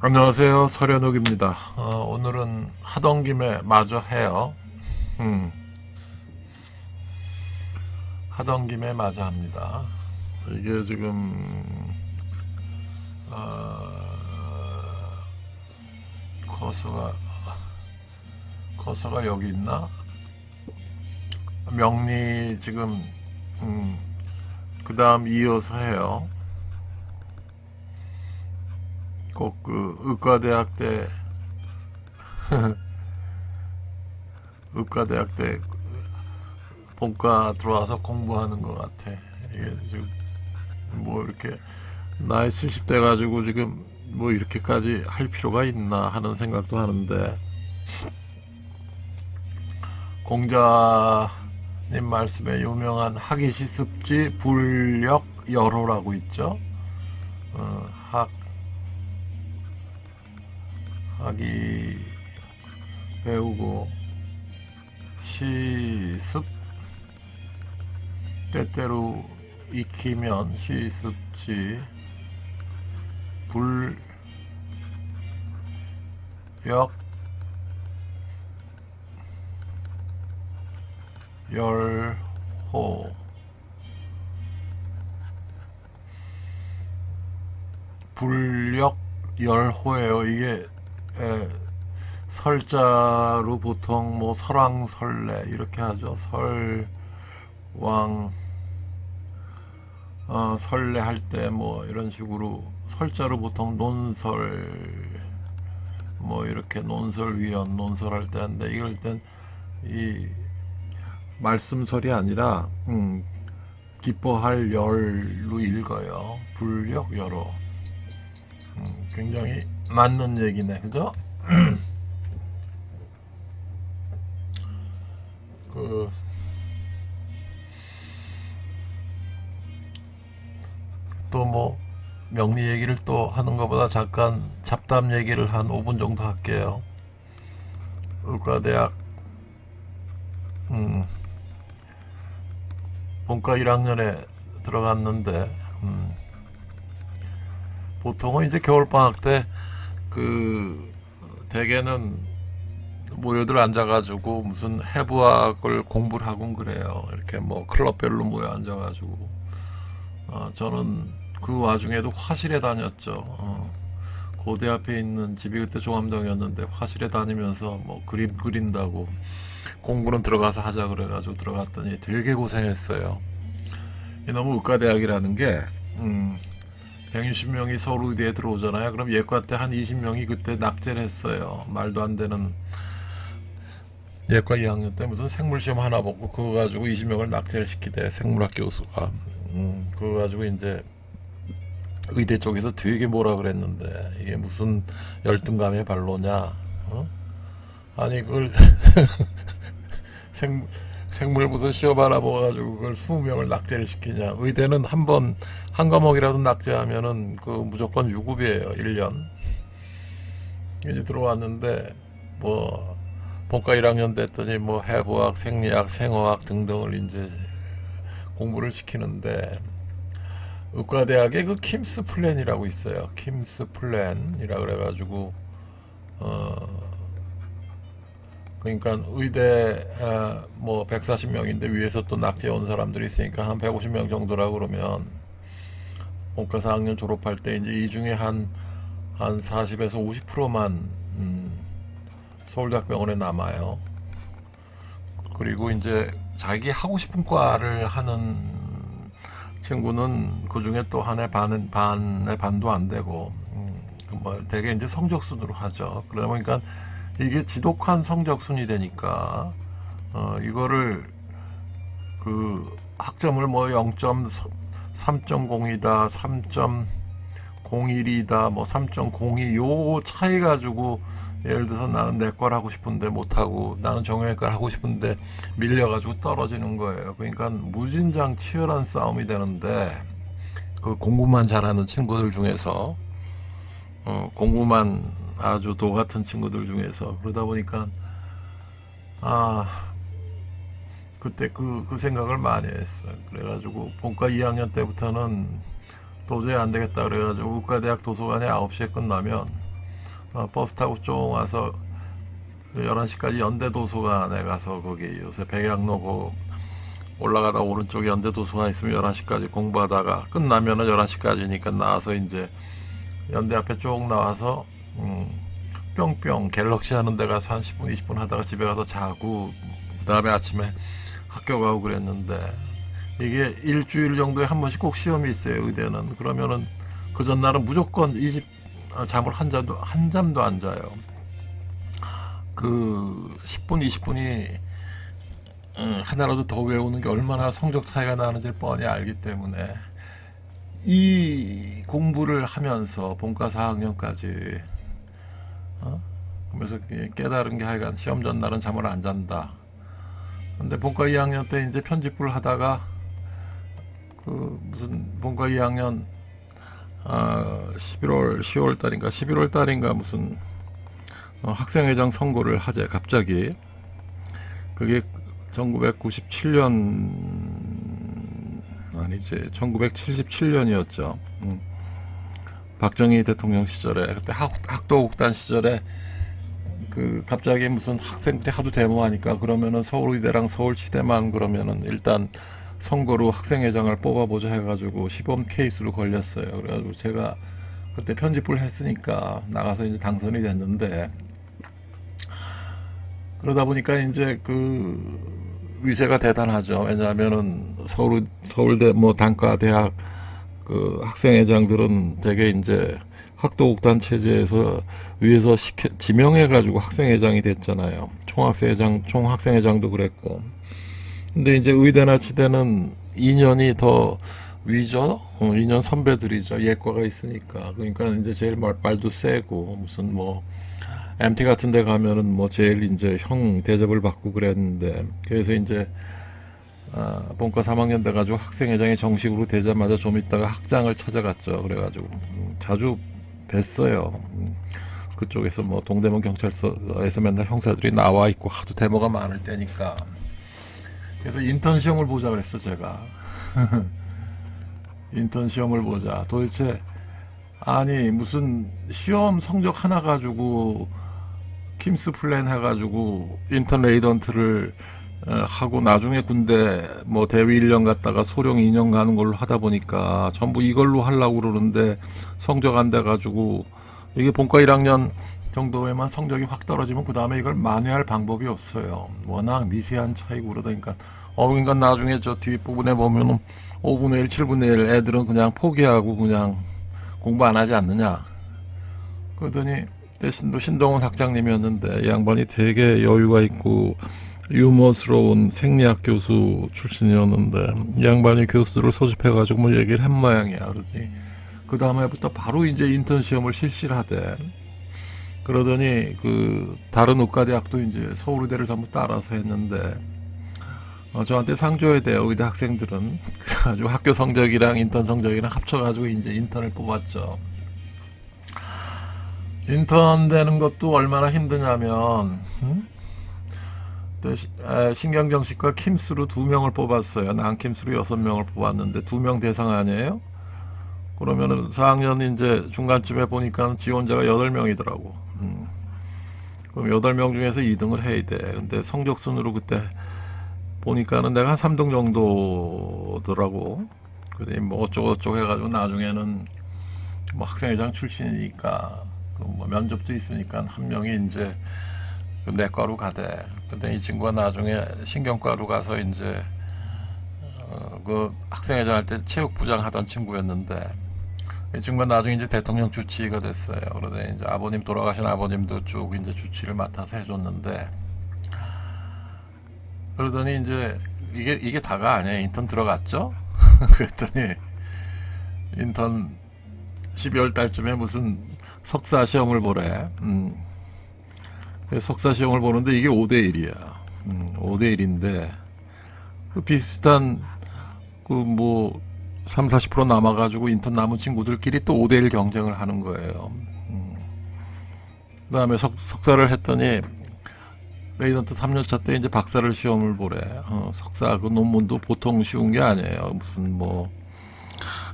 안녕하세요. 설현욱입니다. 오늘은 하던 김에 마저 해요. 음, 하던 김에 마저 합니다. 이게 지금 어, 커서가 커서가 여기 있나? 명리 지금 그 다음 이어서 해요. 꼭 그 의과대학 때 본과 들어와서 공부하는 것 같아. 이게 지금 뭐 이렇게 나이 70대 가지고 지금 뭐 이렇게까지 할 필요가 있나 하는 생각도 하는데, 공자님 말씀에 유명한 학이시습지 불력여로라고 있죠. 학 학이 배우고 시습 때때로 익히면 시습지 불력 열호. 불력 열호예요. 이게 설자로 보통 뭐 설왕설래 이렇게 하죠. 설왕 설례 할 때 뭐 이런 식으로 설자로 보통 논설 뭐 이렇게 논설위원 논설할 때 하는데, 이럴 땐 이 말씀설이 아니라 기뻐할 열로 읽어요. 불력여로. 굉장히 맞는 얘기네, 그죠? 그 또 뭐 명리 얘기를 또 하는 것보다 잠깐 잡담 얘기를 한 5분 정도 할게요. 의과대학 음, 본과 1학년에 들어갔는데, 보통은 이제 겨울방학 때 그 대개는 모여들 앉아가지고 무슨 해부학을 공부를 하곤 그래요. 이렇게 뭐 클럽별로 모여 앉아가지고. 저는 그 와중에도 화실에 다녔죠. 고대 앞에 있는 집이 그때 종암동이었는데 화실에 다니면서 뭐 그림 그린다고 공부는 들어가서 하자 그래가지고 들어갔더니 되게 고생했어요. 너무 의과대학이라는 게 160명이 서울의대에 들어오잖아요. 그럼 예과 때 한 20명이 그때 낙제를 했어요. 말도 안 되는. 예과 2학년 때 무슨 생물시험 하나 보고 그거 가지고 20명을 낙제를 시키대, 생물학 교수가. 그거 가지고 이제 의대 쪽에서 되게 뭐라 그랬는데, 이게 무슨 열등감의 발로냐. 어? 아니 그걸 생, 생물 무슨 시험 하나 보가지고 그걸 20명을 낙제를 시키냐. 의대는 한 과목이라도 낙제하면은 그 무조건 유급이에요. 1년. 이제 들어왔는데 뭐 본과 1학년 됐더니 뭐 해부학, 생리학, 생어학 등등을 이제 공부를 시키는데, 의과대학에 그 킴스 플랜이라고 있어요. 킴스 플랜이라 그래가지고 그러니까 의대 뭐 140명인데 위에서 또 낙제 온 사람들이 있으니까 한 150명 정도라 그러면 본과 4학년 졸업할 때 이제 이 중에 한 40에서 50%만 서울대학병원에 남아요. 그리고 이제 자기 하고 싶은 과를 하는 친구는 그 중에 또 한 해 반의 반도 안 되고, 뭐 되게 이제 성적순으로 하죠. 그러다 보니까 이게 지독한 성적순이 되니까, 이거를 그 학점을 뭐 0.3.0이다, 3.01이다, 뭐 3.02 요 차이 가지고, 예를 들어서 나는 내과를 하고 싶은데 못하고 나는 정형외과를 하고 싶은데 밀려가지고 떨어지는 거예요. 그러니까 무진장 치열한 싸움이 되는데, 그 공부만 잘하는 친구들 중에서 공부만 아주 도 같은 친구들 중에서, 그러다 보니까 아 그때 그 생각을 많이 했어요. 그래가지고 본과 2학년 때부터는 도저히 안 되겠다 그래가지고 의과대학 도서관에 9시에 끝나면 버스 타고 쭉 와서 11시까지 연대도서관에 가서 거기 요새 백양로 올라가다 오른쪽에 연대도서관 있으면 11시까지 공부하다가 끝나면은 11시까지니까 나와서 이제 연대 앞에 쭉 나와서 뿅뿅 갤럭시 하는 데 가서 한 10분 20분 하다가 집에 가서 자고 그 다음에 아침에 학교 가고 그랬는데 이게 일주일 정도에 한 번씩 꼭 시험이 있어요. 의대는. 그러면은 그 전날은 무조건 잠을 한 잠도 안 자요. 그 10분 20분이 하나라도 더 외우는 게 얼마나 성적 차이가 나는지 뻔히 알기 때문에 이 공부를 하면서 본과 4학년까지 그러면서 깨달은 게 하여간 시험 전날은 잠을 안 잔다. 근데 본과 2학년 때 이제 편집부를 하다가 그 무슨 본과 2학년 10월 달인가 무슨 학생회장 선거를 하재 갑자기. 그게 1997년 아니지 1977년이었죠. 박정희 대통령 시절에 그때 학도국단 시절에 그 갑자기 무슨 학생들이 하도 데모하니까 그러면은 서울의대랑 서울치대만 그러면은 일단 선거로 학생회장을 뽑아보자 해가지고 시범 케이스로 걸렸어요. 그래가지고 제가 그때 편집부를 했으니까 나가서 이제 당선이 됐는데 그러다 보니까 이제 그 위세가 대단하죠. 왜냐하면은 서울대 뭐 단과대학 그 학생회장들은 되게 이제 학도국단 체제에서 위에서 지명해가지고 학생회장이 됐잖아요. 총학생회장도 그랬고. 근데 이제 의대나 치대는 2년이 더 위죠. 2년 선배들이죠. 예과가 있으니까. 그러니까 이제 제일 말도 세고 무슨 뭐 MT 같은 데 가면은 뭐 제일 이제 형 대접을 받고 그랬는데 그래서 이제 본과 3학년 돼가지고 학생회장이 정식으로 되자마자 좀 있다가 학장을 찾아갔죠. 그래가지고 자주 뵀어요. 그쪽에서 뭐 동대문 경찰서에서 맨날 형사들이 나와 있고 하도 데모가 많을 때니까 그래서 인턴 시험을 보자 그랬어 제가. 인턴 시험을 보자. 도대체 아니 무슨 시험 성적 하나 가지고 킴스 플랜 해가지고 인턴 레이던트를 하고 나중에 군대 뭐 대위 1년 갔다가 소령 2년 가는 걸로 하다 보니까 전부 이걸로 하려고 그러는데 성적 안 돼가지고 이게 본과 1학년 정도에만 성적이 확 떨어지면 그 다음에 이걸 만회할 방법이 없어요. 워낙 미세한 차이고 그러다니까 그러니까 나중에 저 뒷부분에 보면은 5분의 1, 7분의 1 애들은 그냥 포기하고 그냥 공부 안 하지 않느냐. 그러더니 대신도 신동훈 학장님이었는데 이 양반이 되게 여유가 있고 유머스러운 생리학 교수 출신이었는데 이 양반이 교수를 소집해가지고 뭐 얘기를 한 모양이야. 그러더니 그 다음에부터 바로 이제 인턴 시험을 실시를 하대. 그러더니 그 다른 의과대학도 이제 서울의대를 전부 따라서 했는데 저한테 상 줘야 돼요. 의대 학생들은. 그래가지고 학교 성적이랑 인턴 성적이랑 합쳐가지고 이제 인턴을 뽑았죠. 인턴 되는 것도 얼마나 힘드냐면 신경정신과 킴스로 2명을 뽑았어요. 난킴스로 6명을 뽑았는데 2명 대상 아니에요? 그러면은 4학년 이제 중간쯤에 보니까 지원자가 8명이더라고. 그럼 8명 중에서 2등을 해야 돼. 근데 성적순으로 그때 보니까는 내가 한 3등 정도더라고. 그랬더니 뭐 어쩌고저쩌고 해가지고 나중에는 뭐 학생회장 출신이니까 뭐 면접도 있으니까 한 명이 이제 내과로 가대. 근데 이 친구가 나중에 신경과로 가서 이제 그 학생회장 할 때 체육부장 하던 친구였는데 이 친구가 나중에 이제 대통령 주치의가 됐어요. 그러더니 이제 아버님 돌아가신 아버님도 쭉 이제 주치를 맡아서 해줬는데 그러더니 이제 이게 다가 아니에요. 인턴 들어갔죠? 그랬더니 인턴 12월 달쯤에 무슨 석사 시험을 보래. 석사 시험을 보는데 이게 5대1이야. 5대1인데 그 비슷한 그 뭐 3, 40% 남아가지고 인턴 남은 친구들끼리 또 5대1 경쟁을 하는 거예요. 그 다음에 석사를 했더니 레이던트 3년차 때 이제 박사를 시험을 보래. 석사 그 논문도 보통 쉬운 게 아니에요. 무슨 뭐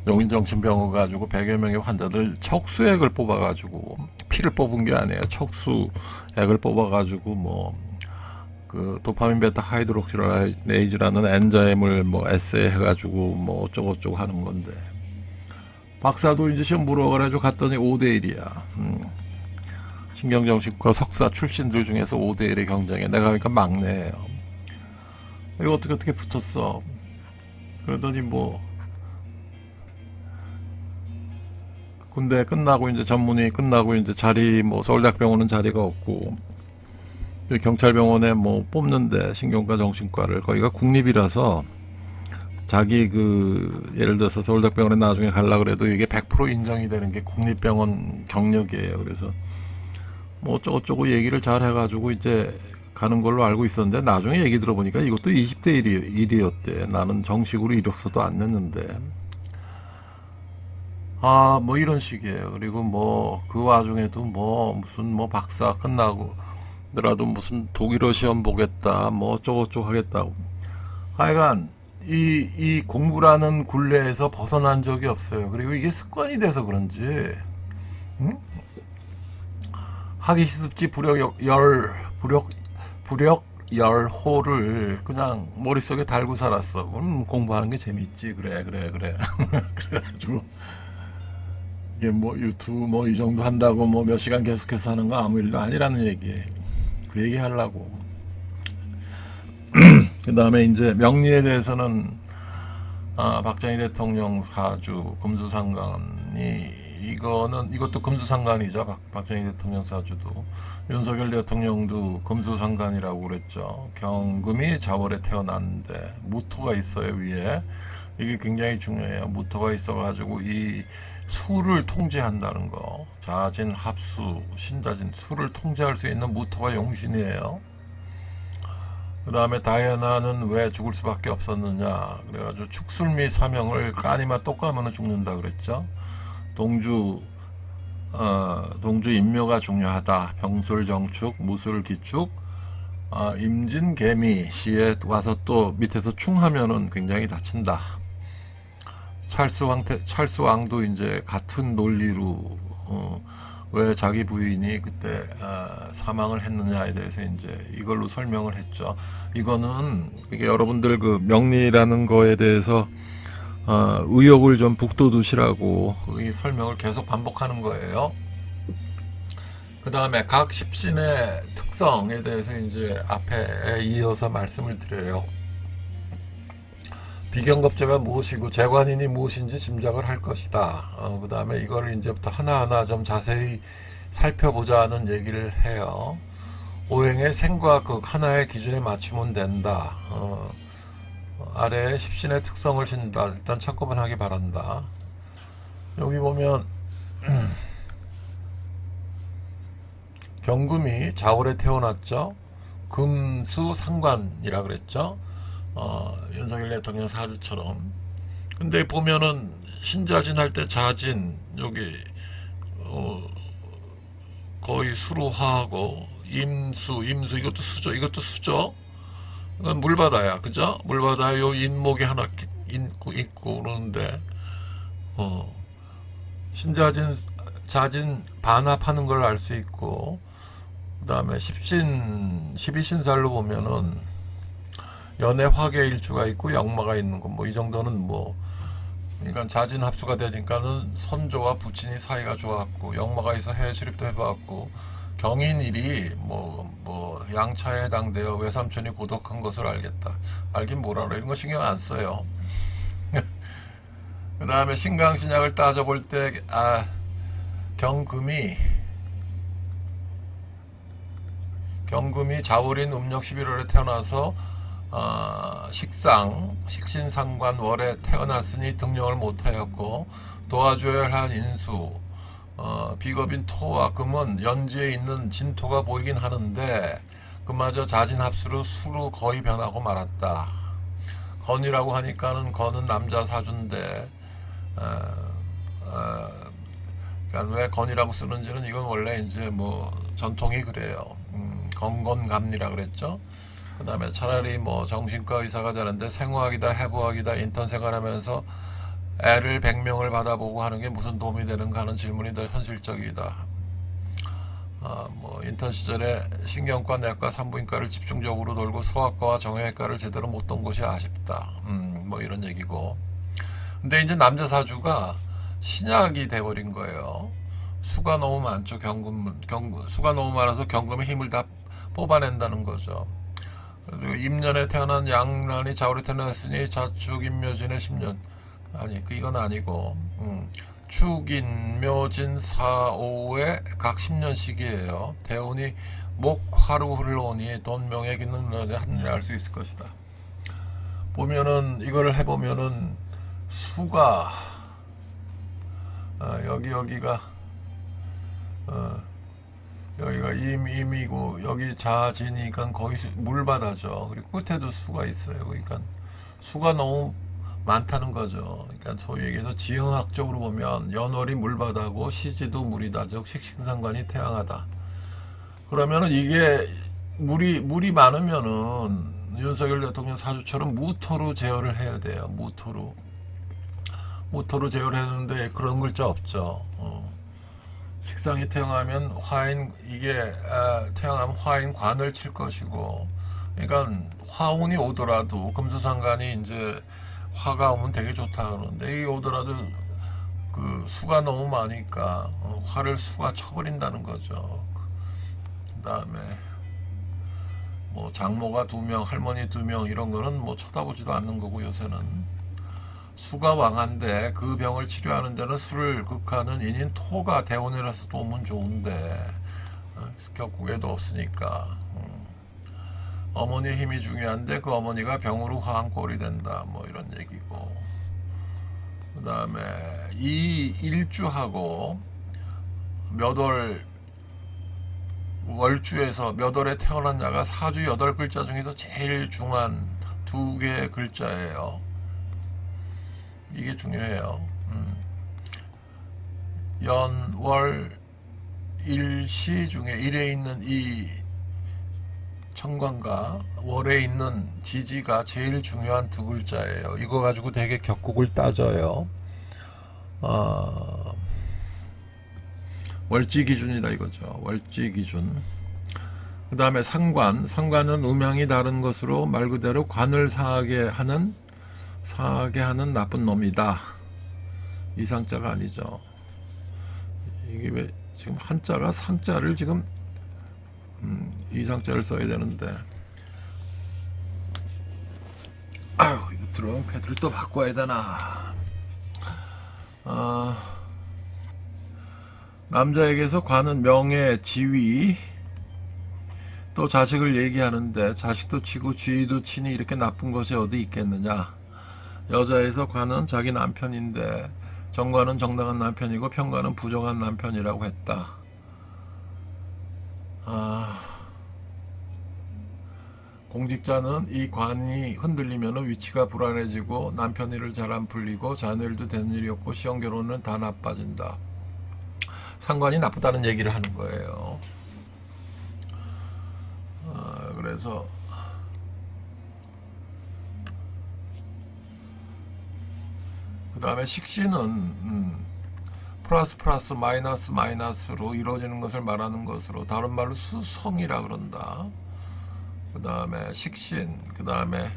용인정신병원 가지고 100여 명의 환자들 척수액을 뽑아가지고 피를 뽑은 게 아니에요. 척수액을 뽑아가지고 뭐 그 도파민 베타 하이드록시레이즈라는 엔자임을 뭐 에세이 해가지고 뭐 어쩌고저쩌고 하는 건데, 박사도 이제 시험 보러 가가지고 갔더니 5대1이야. 신경정신과 석사 출신들 중에서 5대1의 경쟁에 내가 그러니까 막내예요. 이거 어떻게 붙었어? 그러더니 뭐 군대 끝나고 이제 전문의 끝나고 이제 자리 뭐 서울대학병원은 자리가 없고, 경찰병원에 뭐 뽑는데 신경과 정신과를, 거기가 국립이라서 자기 그 예를 들어서 서울대학병원에 나중에 갈라 그래도 이게 100% 인정이 되는 게 국립병원 경력이에요. 그래서 뭐 어쩌고저쩌고 얘기를 잘 해가지고 이제 가는 걸로 알고 있었는데, 나중에 얘기 들어보니까 이것도 20대 1이었대. 나는 정식으로 이력서도 안 냈는데. 뭐 이런 식이에요. 그리고 뭐 그 와중에도 뭐 무슨 뭐 박사 끝나고 더라도 무슨 독일어 시험 보겠다 뭐 어쩌고저쩌고 하겠다고. 하여간 이 공부라는 굴레에서 벗어난 적이 없어요. 그리고 이게 습관이 돼서 그런지, 응? 하기 시습지 불역열호를 그냥 머릿속에 달고 살았어. 공부하는 게 재밌지. 그래. 그래가지고 이게 뭐 유튜브 뭐 이 정도 한다고 뭐 몇 시간 계속해서 하는 거 아무 일도 아니라는 얘기예요. 그 얘기 하려고. 그 다음에 이제 명리에 대해서는 박정희 대통령 사주 금수상관이, 이것도 금수상관이죠. 박정희 대통령 사주도. 윤석열 대통령도 금수상관이라고 그랬죠. 경금이 자월에 태어났는데 무토가 있어요, 위에. 이게 굉장히 중요해요. 무토가 있어가지고 이 수를 통제한다는 거. 자진, 합수, 신자진, 수를 통제할 수 있는 무토가 용신이에요. 그 다음에 다이애나는 왜 죽을 수밖에 없었느냐. 그래가지고 축술미 사명을 까니만 똑 까면 죽는다 그랬죠. 동주 임묘가 중요하다. 병술정축, 무술기축, 임진개미 시에 와서 또 밑에서 충하면은 굉장히 다친다. 찰스왕도 이제 같은 논리로 왜 자기 부인이 그때 사망을 했느냐에 대해서 이제 이걸로 설명을 했죠. 이거는 이게 여러분들 그 명리라는 거에 대해서 의욕을 좀 북돋우시라고 이 설명을 계속 반복하는 거예요. 그 다음에 각 십신의 특성에 대해서 이제 앞에 이어서 말씀을 드려요. 비경겁제가 무엇이고 재관인이 무엇인지 짐작을 할 것이다. 그 다음에 이거를 이제부터 하나하나 좀 자세히 살펴보자는 얘기를 해요. 오행의 생과 극 하나의 기준에 맞추면 된다. 아래에 십신의 특성을 신다. 일단 참고만 하기 바란다. 여기 보면 경금이 자월에 태어났죠. 금수상관이라 그랬죠. 윤석열 대통령 사주처럼. 근데 보면은 신자진 할 때 자진 여기 거의 수로화하고 임수 이것도 수죠. 이건 물바다야, 그죠? 물바다에 요 인목이 하나 있고 그러는데 신자진 자진 반합하는 걸 알 수 있고, 그 다음에 12신살로 보면은 연애 화계 일주가 있고 역마가 있는 거, 뭐 이 정도는 뭐, 그러니까 자진 합수가 되니까는 선조와 부친이 사이가 좋았고, 역마가 있어 해외 출입도 해봤고, 경인일이 뭐 양차에 해당되어 외삼촌이 고독한 것을 알겠다. 알긴 뭐라 그래. 이런 거 신경 안 써요. 그 다음에 신강신약을 따져볼 때 경금이 자월인 음력 11월에 태어나서 식신상관 월에 태어났으니 등령을 못하였고, 도와줘야 할 인수, 비겁인 토와 금은 연지에 있는 진토가 보이긴 하는데 그마저 자진합수로 수로 거의 변하고 말았다. 건이라고 하니까는 건은 남자 사주인데 그러니까 왜 건이라고 쓰는지는 이건 원래 이제 뭐 전통이 그래요. 건건감리라 그랬죠. 그 다음에 차라리 뭐 정신과 의사가 되는데 생화학이다 해부학이다 인턴 생활하면서 애를 100명을 받아보고 하는 게 무슨 도움이 되는가 하는 질문이 더 현실적이다. 뭐 인턴 시절에 신경과 내과 산부인과를 집중적으로 돌고 소아과와 정형외과를 제대로 못 돈 것이 아쉽다. 뭐 이런 얘기고. 근데 이제 남자 사주가 신약이 돼버린 거예요. 수가 너무 많죠. 수가 너무 많아서 경금의 힘을 다 뽑아낸다는 거죠. 그리고 임년에 태어난 양난이 자월에 태어났으니 자축 임묘진의 10년. 아니, 이건 아니고, 축인묘진 사오의 각 10년씩이에요. 대운이 목화로 흘러오니 돈 명예 기는 문화에 한눈에 알 수 있을 것이다. 보면은 이거를 해보면은 수가 여기가 여기가 임이고 여기 자진이니까 거기 물바다죠. 그리고 끝에도 수가 있어요. 그러니까 수가 너무 많다는 거죠. 그러니까 소위 얘기해서 지형학적으로 보면 연월이 물바다고 시지도 물이다. 즉 식신상관이 태양하다. 그러면은 이게 물이 많으면은 윤석열 대통령 사주처럼 무토로 제어를 해야 돼요. 무토로 제어를 했는데 그런 글자 없죠. 식상이 태양하면 화인 이게 태양하면 화인 관을 칠 것이고, 그러니까 화운이 오더라도 금수상관이 이제 화가 오면 되게 좋다 그러는데 이 오더라도 그 수가 너무 많으니까 화를 수가 쳐버린다는 거죠. 그다음에 뭐 장모가 2명, 할머니 2명 이런 거는 뭐 쳐다보지도 않는 거고 요새는 수가 왕한데 그 병을 치료하는 데는 수를 극하는 인인 토가 대원이라서 도움은 좋은데 격국에도 없으니까 어머니의 힘이 중요한데 그 어머니가 병으로 화한 꼴이 된다 뭐 이런 얘기고, 그 다음에 이 일주하고 몇월 월주에서 몇 월에 태어난 자가 사주 8글자 중에서 제일 중요한 2개의 글자예요. 이게 중요해요. 연, 월, 일시 중에 일에 있는 이 천간과 월에 있는 지지가 제일 중요한 2글자예요. 이거 가지고 되게 격국을 따져요. 월지 기준이다 이거죠. 월지 기준. 그 다음에 상관은 음양이 다른 것으로 말 그대로 관을 상하게 하는 나쁜 놈이다. 이상자가 아니죠. 이게 왜 지금 한자가 상자를 지금 이상자를 써야 되는데, 아유 이거 들어오면 패드를 또 바꿔야 되나. 남자에게서 관은 명예, 지위, 또 자식을 얘기하는데 자식도 치고 지위도 치니 이렇게 나쁜 것이 어디 있겠느냐. 여자에서 관은 자기 남편인데 정관은 정당한 남편이고 편관은 부정한 남편이라고 했다. 공직자는 이 관이 흔들리면 위치가 불안해지고 남편 일을 잘 안 풀리고 자녀 일도 되는 일이 없고 시험 결혼은 다 나빠진다. 상관이 나쁘다는 얘기를 하는 거예요. 그래서 그 다음에 식신은 플러스 마이너스로 이루어지는 것을 말하는 것으로 다른 말로 수성이라 그런다. 그 다음에 식신, 그 다음에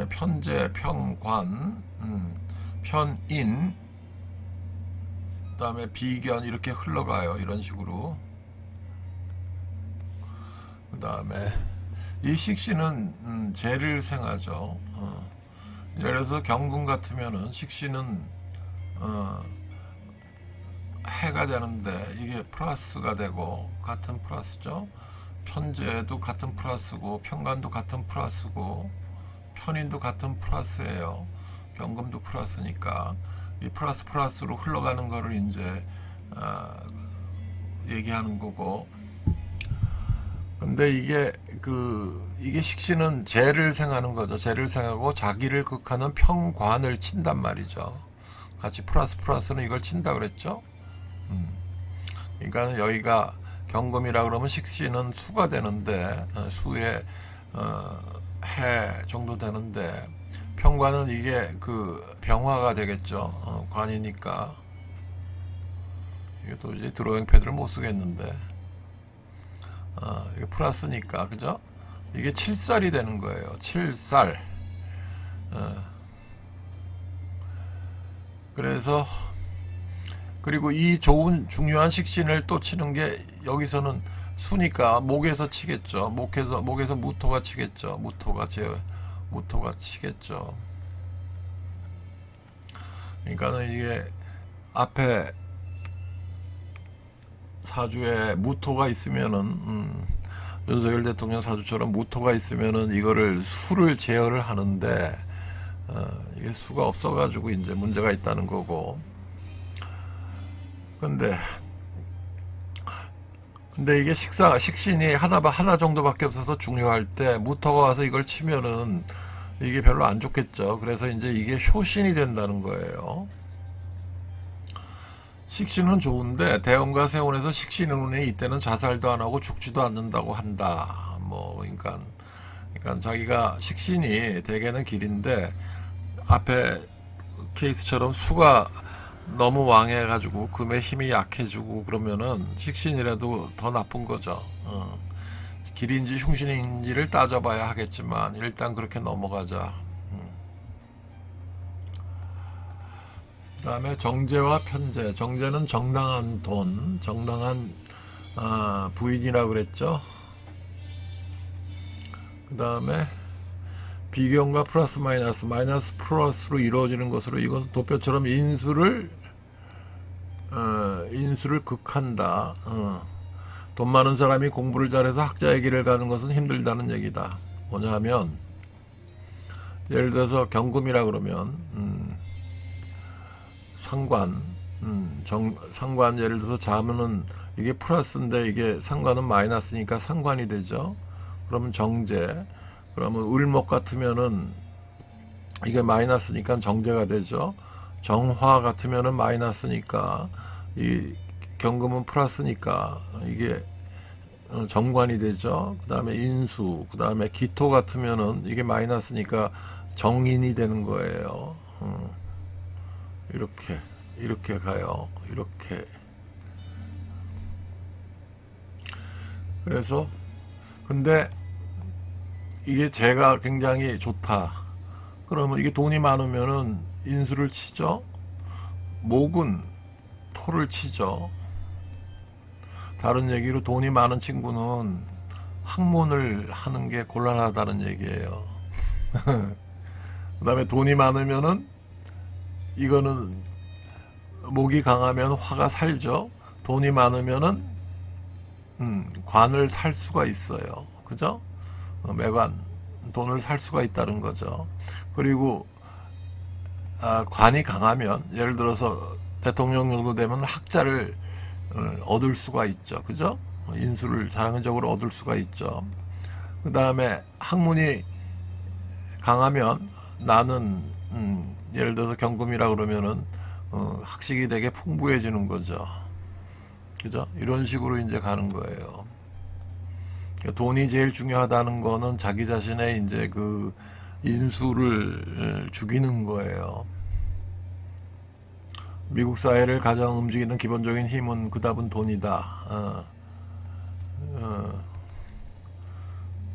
편재, 편관, 편인, 그 다음에 비견 이렇게 흘러가요. 이런 식으로. 그 다음에 이 식신은 재를 생하죠. 예를 들어서 경금 같으면은 식신은 해가 되는데 이게 플러스가 되고 같은 플러스죠. 편재도 같은 플러스고 편관도 같은 플러스고 편인도 같은 플러스예요. 경금도 플러스니까 이 플러스로 흘러가는 거를 이제 얘기하는 거고. 근데 이게 식신은 재를 생하는 거죠. 재를 생하고 자기를 극하는 편관을 친단 말이죠. 같이 플러스는 이걸 친다 그랬죠. 그러니까 여기가 경금이라 그러면 식신은 수가 되는데 수의 해 정도 되는데 편관은 이게 그 병화가 되겠죠. 관이니까 이게 또 이제 드로잉 패드를 못 쓰겠는데, 이게 플러스니까, 그죠? 이게 7살이 되는 거예요. 7살. 그래서, 그리고 이 좋은 중요한 식신을 또 치는 게, 여기서는 수니까 목에서 치겠죠. 목에서 무토가 치겠죠. 무토가 치겠죠. 그러니까는 이게 앞에 사주에 무토가 있으면은, 윤석열 대통령 사주처럼 무토가 있으면은 이거를 수를 제어를 하는데, 이게 수가 없어가지고 이제 문제가 있다는 거고. 근데 이게 식신이 하나 정도밖에 없어서 중요할 때 무토가 와서 이걸 치면은 이게 별로 안 좋겠죠. 그래서 이제 이게 효신이 된다는 거예요. 식신은 좋은데 대운과 세운에서 식신운이 이때는 자살도 안 하고 죽지도 않는다고 한다. 뭐 그러니까 자기가 식신이 대개는 길인데 앞에 케이스처럼 수가 너무 왕해가지고 금의 힘이 약해지고 그러면은 식신이라도 더 나쁜 거죠. 길인지 흉신인지를 따져봐야 하겠지만 일단 그렇게 넘어가자. 그다음에 정제와 편제. 정제는 정당한 돈, 정당한 부인이라 그랬죠. 그다음에 비경과 플러스 마이너스 플러스로 이루어지는 것으로 이것은 도표처럼 인수를 극한다. 돈 많은 사람이 공부를 잘해서 학자의 길을 가는 것은 힘들다는 얘기다. 뭐냐 하면 예를 들어서 경금이라 그러면 상관, 상관 예를 들어서 자문은 이게 플러스인데 이게 상관은 마이너스니까 상관이 되죠. 그러면 정제, 그러면 을목 같으면은 이게 마이너스니까 정제가 되죠. 정화 같으면은 마이너스니까 이 경금은 플러스니까 이게 정관이 되죠. 그 다음에 인수, 그 다음에 기토 같으면은 이게 마이너스니까 정인이 되는 거예요. 이렇게 가요. 이렇게. 그래서 근데 이게 제가 굉장히 좋다. 그러면 이게 돈이 많으면은 인수를 치죠. 목은 토를 치죠. 다른 얘기로 돈이 많은 친구는 학문을 하는 게 곤란하다는 얘기예요. 그 다음에 돈이 많으면은 이거는 목이 강하면 화가 살죠. 돈이 많으면은 관을 살 수가 있어요. 그죠? 매관 돈을 살 수가 있다는 거죠. 그리고 관이 강하면 예를 들어서 대통령 정도 되면 학자를 얻을 수가 있죠. 그죠? 인수를 자연적으로 얻을 수가 있죠. 그 다음에 학문이 강하면 나는 예를 들어서 경금이라 그러면은 학식이 되게 풍부해지는 거죠. 그죠? 이런 식으로 이제 가는 거예요. 돈이 제일 중요하다는 거는 자기 자신의 이제 그 인수를 죽이는 거예요. 미국 사회를 가장 움직이는 기본적인 힘은 그답은 돈이다.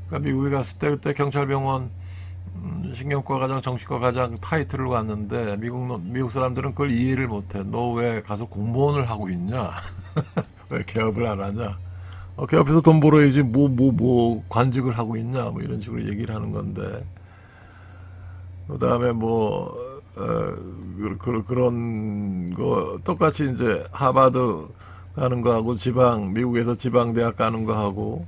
그러니까 미국에 갔을 때 그때 경찰병원 신경과 과장, 정신과 과장 타이틀을 갔는데 미국 사람들은 그걸 이해를 못해. 너 왜 가서 공무원을 하고 있냐? 왜 개업을 안 하냐? 개업에서 돈 벌어야지 뭐 관직을 하고 있냐? 뭐 이런 식으로 얘기를 하는 건데. 그 다음에 그런 거 똑같이 이제 하버드 가는 거하고 미국에서 지방대학 가는 거하고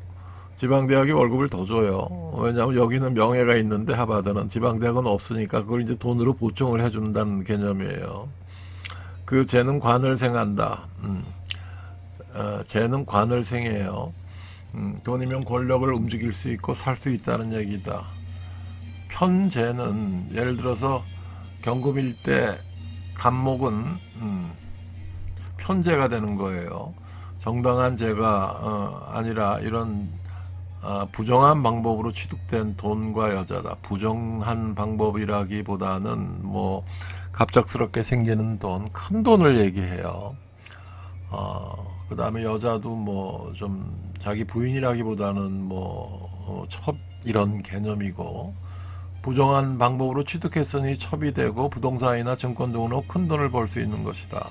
지방대학이 월급을 더 줘요. 왜냐하면 여기는 명예가 있는데 하버드는 지방대학은 없으니까 그걸 이제 돈으로 보충을 해준다는 개념이에요. 쟤는 관을 생한다. 쟤는 관을 생해요. 돈이면 권력을 움직일 수 있고 살 수 있다는 얘기다. 편재는 예를 들어서 경금일 때 간목은 편재가 되는 거예요. 정당한 재가 아니라 이런 부정한 방법으로 취득된 돈과 여자다. 부정한 방법이라기보다는 뭐 갑작스럽게 생기는 돈, 큰 돈을 얘기해요. 그 다음에 여자도 뭐 좀 자기 부인이라기보다는 첩 이런 개념이고, 부정한 방법으로 취득했으니 첩이 되고 부동산이나 증권 등으로 큰 돈을 벌 수 있는 것이다.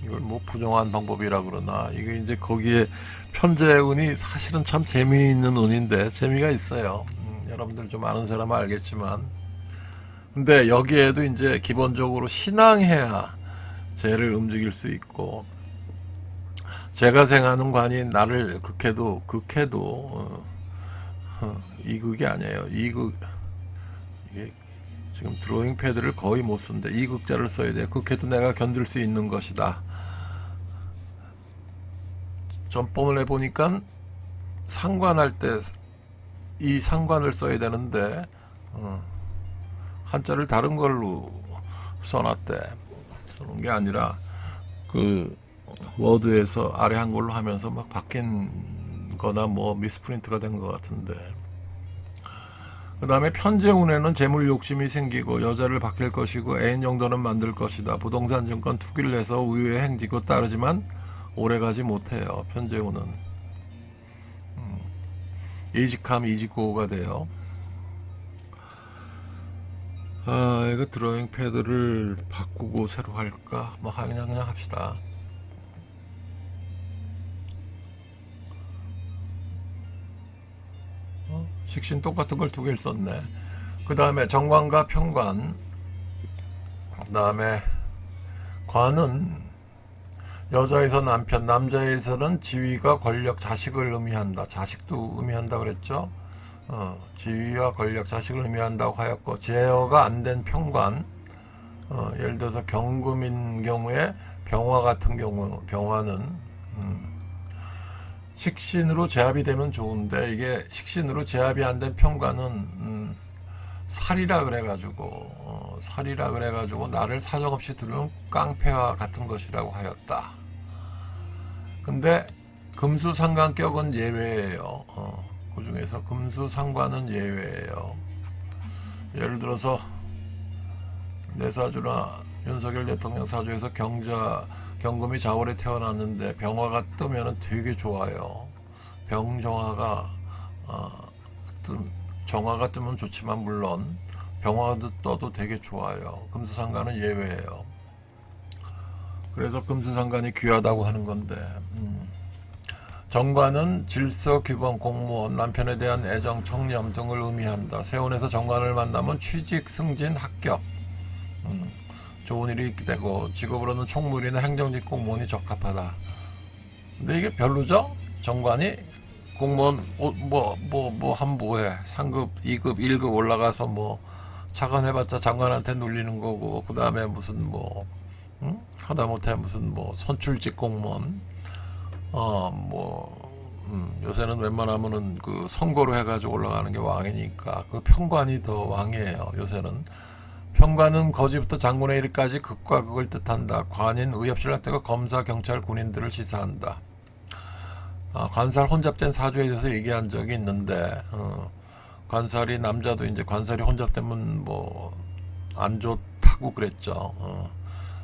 이걸 뭐 부정한 방법이라 그러나, 이게 이제 거기에 편재운이 사실은 참 재미있는 운인데, 재미가 있어요. 여러분들 좀 아는 사람은 알겠지만, 근데 여기에도 이제 기본적으로 신앙해야 재를 움직일 수 있고, 제가 생하는 관이 나를 이극이 아니에요. 이극, 이게 지금 드로잉 패드를 거의 못 쓰는데 이극자를 써야 돼. 극해도 내가 견딜 수 있는 것이다. 전범을 해보니까 상관할 때 이 상관을 써야 되는데 한자를 다른 걸로 써놨대. 쓰는 게 아니라 그 워드에서 아래 한글로 하면서 막 바뀐 거나 뭐 미스프린트가 된 것 같은데, 그 다음에 편재운에는 재물 욕심이 생기고 여자를 바뀔 것이고 애인 정도는 만들 것이다. 부동산 증권 투기를 해서 우유에 행지고 따르지만 오래가지 못해요. 편재운은 이직함 이직고가 돼요. 이거 드로잉 패드를 바꾸고 새로 할까? 뭐 그냥 합시다. 식신 똑같은 걸 두 개를 썼네. 그 다음에 정관과 편관, 그 다음에 관은 여자에서 남편, 남자에서는 지위가 권력, 자식을 의미한다. 자식도 의미한다 그랬죠. 지위와 권력, 자식을 의미한다고 하였고, 제어가 안 된 편관, 예를 들어서 경금인 경우에 병화 같은 경우, 병화는 식신으로 제압이 되면 좋은데, 이게 식신으로 제압이 안 된 편관은 살이라 그래가지고 나를 사정없이 두는 깡패와 같은 것이라고 하였다. 근데 금수상관격은 예외예요. 그 중에서 금수상관은 예외예요. 예를 들어서 내 사주나 윤석열 대통령 사주에서 경금이 자월에 태어났는데 병화가 뜨면은 되게 좋아요. 병정화가 정화가 뜨면 좋지만 물론 병화도 떠도 되게 좋아요. 금수상관은 예외예요. 그래서 금수상관이 귀하다고 하는 건데, 정관은 질서, 규범, 공무원, 남편에 대한 애정, 청렴 등을 의미한다. 세운에서 정관을 만나면 취직, 승진, 합격, 좋은 일이 있게 되고, 직업으로는 총무리나 행정직 공무원이 적합하다. 근데 이게 별로죠? 정관이 공무원 하면 뭐해? 상급, 2급, 1급 올라가서 뭐 차관해봤자 장관한테 눌리는 거고, 그 다음에 무슨 하다못해 무슨 선출직 공무원, 요새는 웬만하면은 그 선거로 해가지고 올라가는 게 왕이니까 그 편관이 더 왕이에요. 요새는 편관은 거지부터 장군의 일까지 극과 극을 뜻한다. 관인 의협실 할때가 검사, 경찰, 군인들을 시사한다. 관살 혼잡된 사주에 대해서 얘기한 적이 있는데, 관살이 남자도 이제 관살이 혼잡되면 안 좋다고 그랬죠.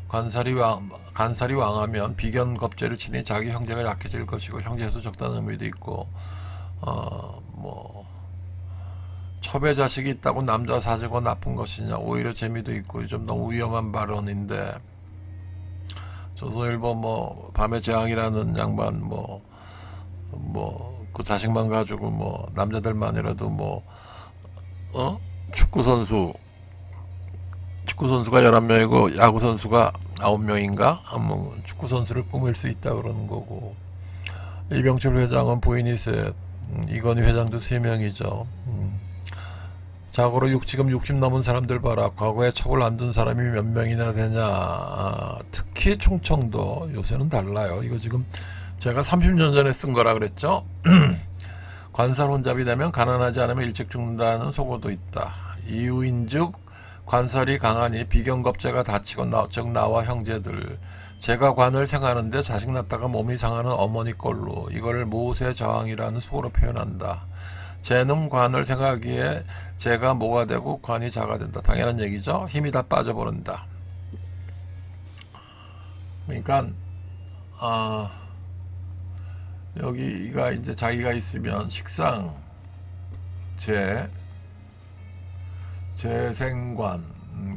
간살이 왕하면 비견겁제를 치니 자기 형제가 약해질 것이고, 형제수 적다는 의미도 있고, 첩의 자식이 있다고 남자 사주가 나쁜 것이냐, 오히려 재미도 있고 좀 너무 위험한 발언인데, 조선일보 밤의 재앙이라는 양반 그 자식만 가지고 남자들만이라도 축구 선수가 11명이고 야구 선수가 9명인가? 축구 선수를 꾸밀 수 있다 그러는 거고, 이병철 회장은 부인이 셋, 이건희 회장도 3명이죠. 자고로 지금 60 넘은 사람들 봐라. 과거에 첩을 안 둔 사람이 몇 명이나 되냐. 특히 충청도 요새는 달라요. 이거 지금 제가 30년 전에 쓴 거라 그랬죠. 관살 혼잡이 되면 가난하지 않으면 일찍 죽는다는 속어도 있다. 이유인즉 관살이 강하니 비견겁제가 다치고 즉 나와 형제들, 제가 관을 생하는데 자식 낳다가 몸이 상하는 어머니 꼴로 이거를 모세 저항이라는 수고로 표현한다. 쟤는 관을 생하기에 제가 모가 되고 관이 자가 된다. 당연한 얘기죠. 힘이 다 빠져버린다. 그러니까 아, 여기가 이제 자기가 있으면 식상, 재, 재생관,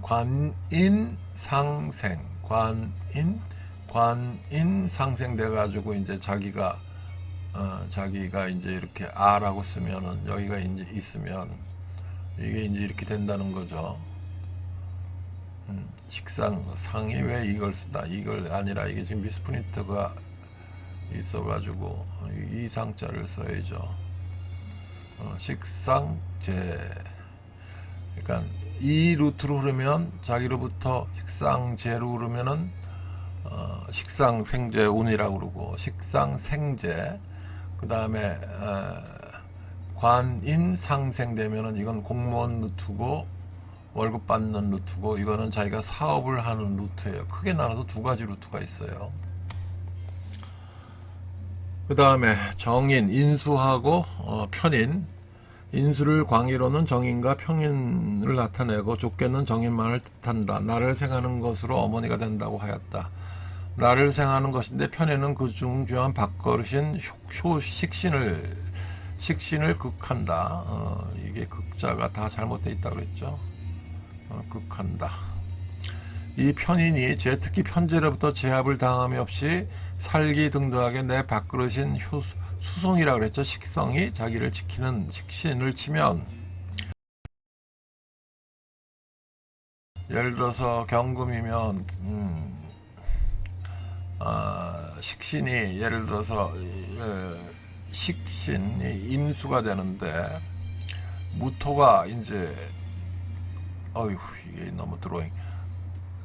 관인, 상생, 관인, 상생 돼가지고 이제 자기가 이제 이렇게 아라고 쓰면은 여기가 이제 있으면 이게 이제 이렇게 된다는 거죠. 식상, 상이 왜 이걸 쓰다? 이걸 아니라 이게 지금 미스프린트가 있어가지고 이 상자를 써야죠. 식상제. 그러니까 이 루트로 흐르면 자기로부터 식상제로 흐르면은 식상생제 운이라고 그러고 식상생제 그 다음에 관인상생되면은 이건 공무원 루트고 월급 받는 루트고 이거는 자기가 사업을 하는 루트예요. 크게 나눠서 두 가지 루트가 있어요. 그 다음에 정인, 인수하고 편인. 인수를 광의로는 정인과 평인을 나타내고 좁게는 정인만을 뜻한다. 나를 생하는 것으로 어머니가 된다고 하였다. 나를 생하는 것인데 편인은 그 중요한 밥그릇인 식신을 극한다. 이게 극자가 다 잘못되어 있다 그랬죠. 극한다. 이 편인이 특히 편제로부터 제압을 당함이 없이 살기 등등하게 내 밥그릇인 수성이라 그랬죠. 식성이 자기를 지키는 식신을 치면 예를 들어서 경금이면 식신이 예를 들어서 식신이 임수가 되는데 무토가 이제 어휴 이게 너무 드로잉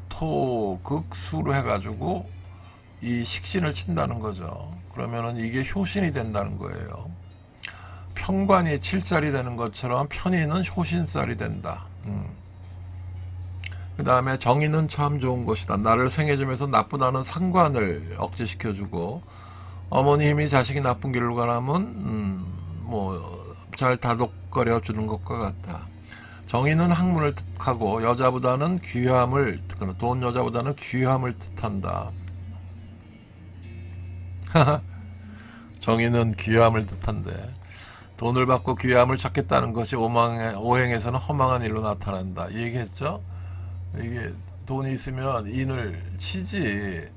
토극수로 해가지고 이 식신을 친다는 거죠. 그러면은 이게 효신이 된다는 거예요. 편관이 칠살이 되는 것처럼 편인은 효신살이 된다. 그 다음에 정의는 참 좋은 것이다. 나를 생해주면서 나쁘다는 상관을 억제시켜주고 어머니 힘이 자식이 나쁜 길로 가라면 뭐 잘 다독거려 주는 것과 같다. 정의는 학문을 뜻하고 여자보다는 귀함을 돈 여자보다는 귀함을 뜻한다. 정의는 귀함을 뜻한데 돈을 받고 귀함을 찾겠다는 것이 오행에서는 허망한 일로 나타난다. 이 얘기했죠. 이게 돈이 있으면 인을 치지.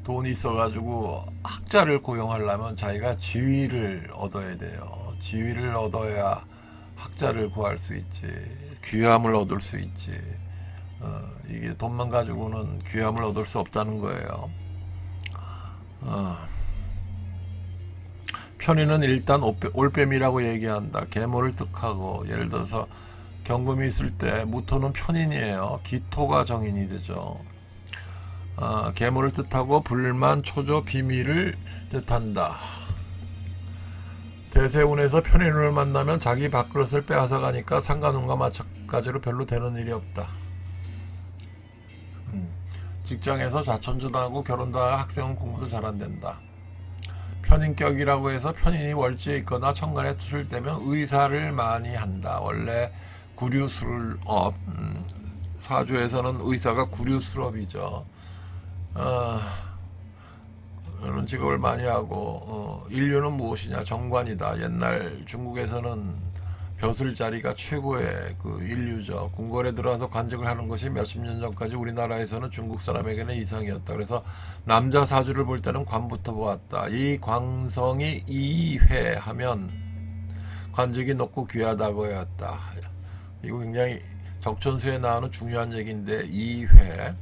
돈이 있어가지고 학자를 고용하려면 자기가 지위를 얻어야 돼요. 지위를 얻어야 학자를 구할 수 있지. 귀함을 얻을 수 있지. 이게 돈만 가지고는 귀함을 얻을 수 없다는 거예요. 편의는 일단 올빼미라고 얘기한다. 계모를 뜻하고 예를 들어서 경금이 있을 때 무토는 편인이에요. 기토가 정인이 되죠. 계모를 뜻하고 불만, 초조, 비밀을 뜻한다. 대세운에서 편인을 만나면 자기 밥그릇을 빼앗아 가니까 상관운과 마찬가지로 별로 되는 일이 없다. 직장에서 좌천도 하고 결혼도 하고 학생은 공부도 잘 안 된다. 편인격이라고 해서 편인이 월지에 있거나 천간에 투를 떼면 의사를 많이 한다. 원래 구류술업, 사주에서는 의사가 구류술업이죠. 이런 직업을 많이 하고 인류는 무엇이냐 정관이다. 옛날 중국에서는 벼슬 자리가 최고의 그 인류죠. 궁궐에 들어와서 관직을 하는 것이 몇십 년 전까지 우리나라에서는 중국 사람에게는 이상이었다. 그래서 남자 사주를 볼 때는 관부터 보았다. 이 광성이 이회하면 관직이 높고 귀하다고 했다. 이거 굉장히 적천수에 나오는 중요한 얘기인데 이회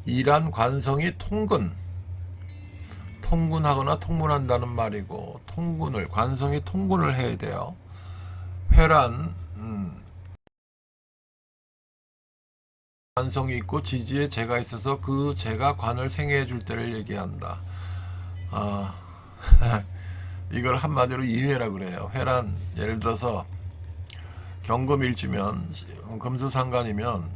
이란 관성이 통근하거나 통문한다는 말이고 관성이 통근을 해야 돼요. 회란 관성이 있고 지지에 재가 있어서 그 재가 관을 생해해 줄 때를 얘기한다. 이걸 한마디로 이회라 그래요. 회란 예를 들어서 경금일주면 금수상관이면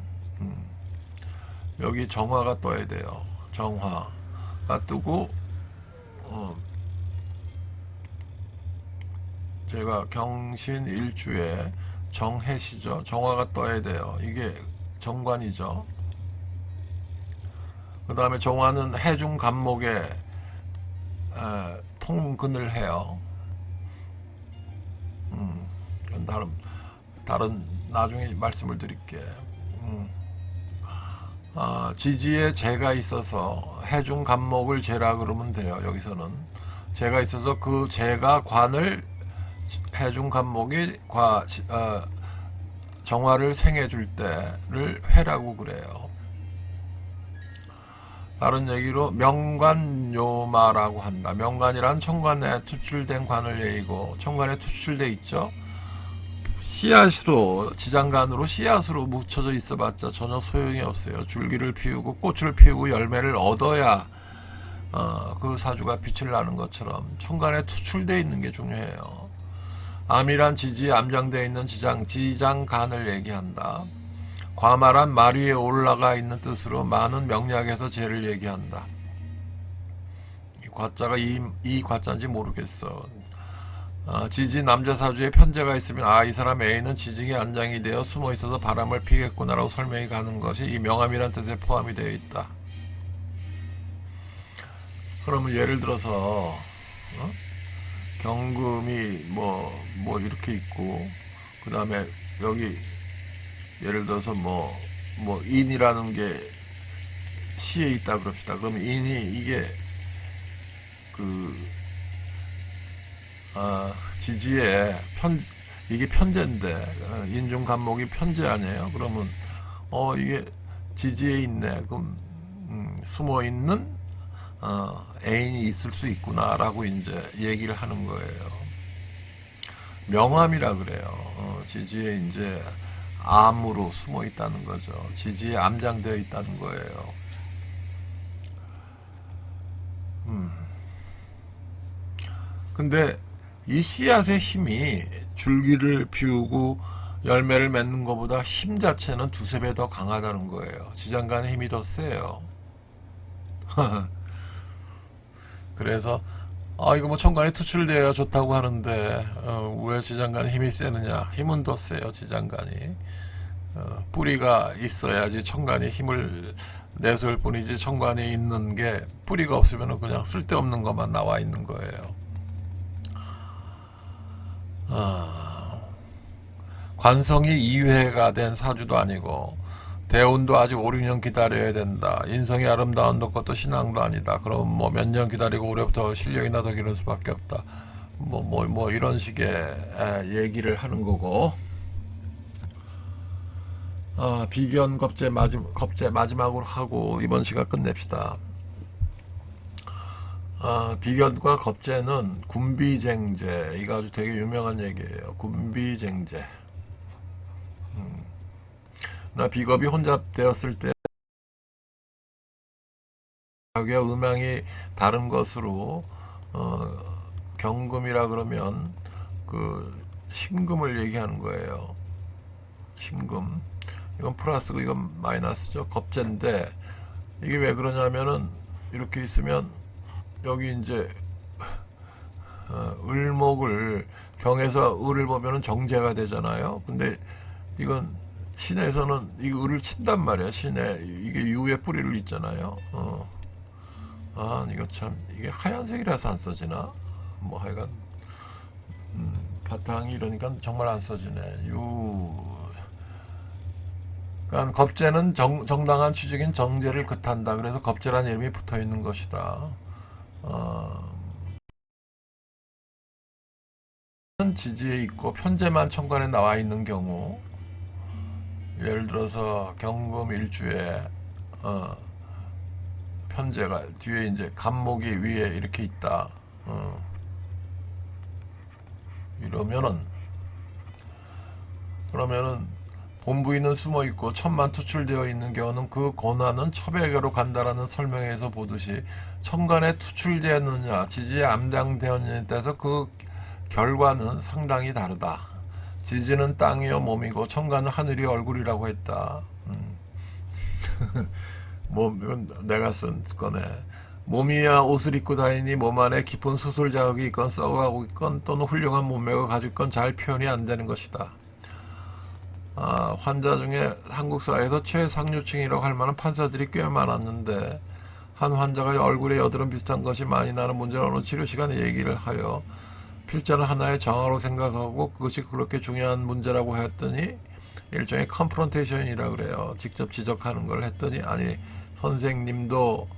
여기 정화가 떠야 돼요. 정화가 뜨고 제가 경신 일주에 정해시죠. 정화가 떠야 돼요. 이게 정관이죠. 그 다음에 정화는 해중 간목에 통근을 해요. 그건 다른 나중에 말씀을 드릴게. 지지에 재가 있어서 해중 간목을 재라 그러면 돼요. 여기서는 재가 있어서 그 재가 관을 해중 간목이 정화를 생해줄 때를 회라고 그래요. 다른 얘기로 명관요마라고 한다. 명관이란 천간에 투출된 관을 얘기고, 천간에 투출돼 있죠. 씨앗으로, 지장간으로 씨앗으로 묻혀져 있어봤자 전혀 소용이 없어요. 줄기를 피우고 꽃을 피우고 열매를 얻어야 그 사주가 빛을 나는 것처럼 천간에 투출돼 있는 게 중요해요. 암이란 지지에 암장되어 있는 지장간을 얘기한다. 과마란 말 위에 올라가 있는 뜻으로 많은 명리학에서 재를 얘기한다. 이 과자가 이 과자인지 모르겠어. 지지 남자 사주에 편제가 있으면 이 사람 A는 지직에 안장이 되어 숨어 있어서 바람을 피겠구나라고 설명이 가는 것이 이 명암이란 뜻에 포함이 되어 있다. 그러면 예를 들어서 경금이 뭐 이렇게 있고, 그 다음에 여기 예를 들어서 뭐 인이라는 게 시에 있다 그럽시다. 그러면 인이 이게 지지에 이게 편제인데 인중 간목이 편제 아니에요? 그러면 이게 지지에 있네. 그럼 숨어 있는 애인이 있을 수 있구나라고 이제 얘기를 하는 거예요. 명암이라 그래요. 지지에 이제 암으로 숨어 있다는 거죠. 지지에 암장되어 있다는 거예요. 근데 이 씨앗의 힘이 줄기를 피우고 열매를 맺는 것보다 힘 자체는 두세 배 더 강하다는 거예요. 지장간의 힘이 더 세요. 그래서 이거 뭐 천간에 투출되어야 좋다고 하는데 왜 지장간의 힘이 세느냐? 힘은 더 세요. 지장간이 뿌리가 있어야지 천간이 힘을 내세울 뿐이지, 천간에 있는 게 뿌리가 없으면 그냥 쓸데없는 것만 나와 있는 거예요. 관성이 2회가 된 사주도 아니고 대운도 아직 5, 6년 기다려야 된다. 인성이 아름다운 것도 신앙도 아니다. 그럼 뭐 몇 년 기다리고 올해부터 실력이나 더 기를 수밖에 없다. 뭐 이런 식의 얘기를 하는 거고. 비견 겁재 마지막으로 하고 이번 시간 끝냅시다. 비견과 겁재는 군비쟁제, 이거 아주 되게 유명한 얘기예요. 군비쟁제. 나 비겁이 혼잡되었을 때 음양이 다른 것으로 경금이라 그러면 그 신금을 얘기하는 거예요. 신금. 이건 플러스고 이건 마이너스죠. 겁재인데 이게 왜 그러냐면은 이렇게 있으면 여기 이제 을목을 경에서 을을 보면은 정제가 되잖아요. 근데 이건 신에서는 이 을을 친단 말이야. 신에 이게 유의 뿌리를 있잖아요. 이거 참 이게 하얀색이라서 안 써지나? 뭐 하여간 바탕이 이러니까 정말 안 써지네. 그러니까 겁재는 정당한 취직인 정제를 극한다. 그래서 겁재란 이름이 붙어 있는 것이다. 지지에 있고 편제만 천간에 나와 있는 경우, 예를 들어서 경금 일주에 편제가 뒤에 이제 간목이 위에 이렇게 있다. 그러면은 본부인은 숨어 있고 천만 투출되어 있는 경우는 그 권한은 첩에게로 간다라는 설명에서 보듯이 천간에 투출되었느냐 지지에 암장되었느냐에 따라서 그 결과는 상당히 다르다. 지지는 땅이요 몸이고 천간은 하늘이 얼굴이라고 했다. 이건 내가 쓴 거네. 몸이야 옷을 입고 다니니 몸 안에 깊은 수술 자국이 있건 썩어가고 있건 또는 훌륭한 몸매가 가지고 있건 잘 표현이 안 되는 것이다. 환자 중에 한국 사회에서 최상류층이라고 할 만한 판사들이 꽤 많았는데 한 환자가 얼굴에 여드름 비슷한 것이 많이 나는 문제를 어느 치료 시간에 얘기를 하여 필자는 하나의 장애로 생각하고 그것이 그렇게 중요한 문제라고 했더니 일종의 컨프런테이션이라 그래요. 직접 지적하는 걸 했더니 아니 선생님도